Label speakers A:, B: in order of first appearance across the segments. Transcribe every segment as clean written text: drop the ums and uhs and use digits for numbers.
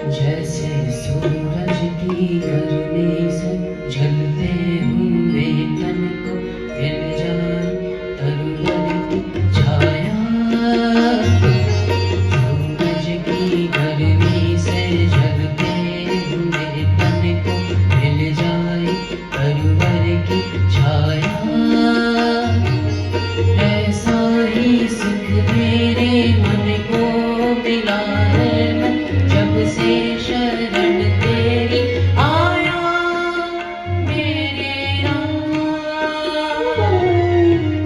A: जैसे सूरज की गर्मी से जलते हुए तन को मिल जाए तरवर की छाया। सूरज की गर्मी से जलते हुए तन को मिल जाए तरवर की छाया। ऐसा ही सुख मेरे मन को मिला है, जब से शरण तेरी आया मेरे राम।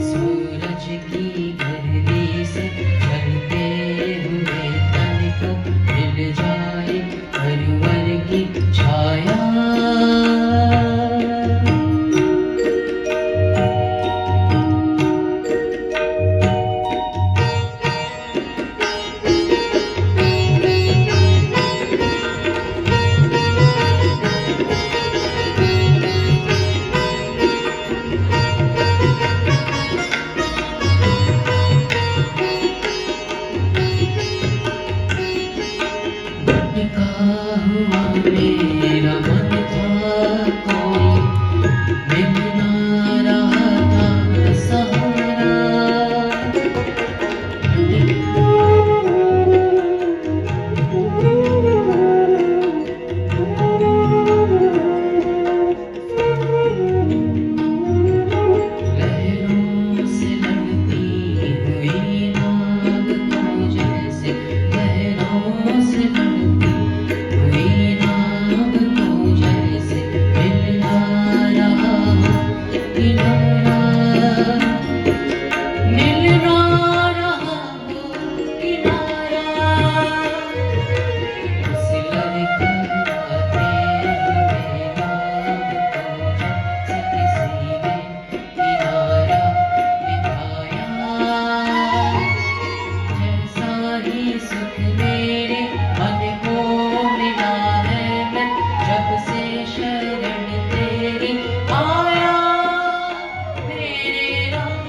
A: सूरज की गर्मी से जलते हुए तन को मिल जाए परवर की छाया। हुआ मेरा मन था कोई मिल ना रहा था सहारा। लहरों से लड़ती हुई नाव को जैसे लहरों से लड़ती हुई नाव को जैसे मिल ना रहा हो किनारा। मिल ना रहा हो किनारा। उस ललकाराते हुए नाव को जैसे किसी ने किनारा दिखाया। जैसा ही सुख मेरे मन को मिला है, मैं जब से शरण तेरी आया मेरे राम।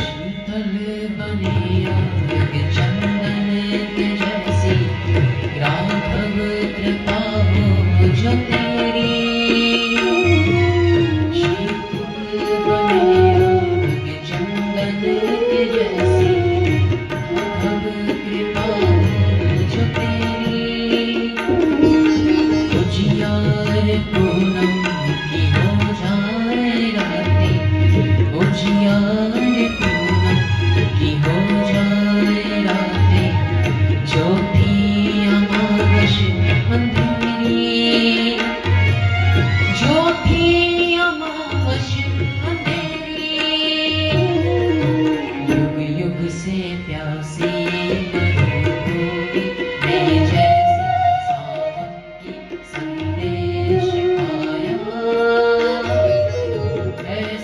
A: शीतल बनी आग चंदन के जैसी, राघव कृपा हो जो तेरी। शीतल बनी आग चंदन के जैसी, राघव कृपा हो जो तेरी। उजियार पूनम की हो जाए रातें, उजियार पूनम की हो जाए रातें, ज्योति अमावस अंधेरी। ज्योति अमावस अंधेरी। युग युग से प्यार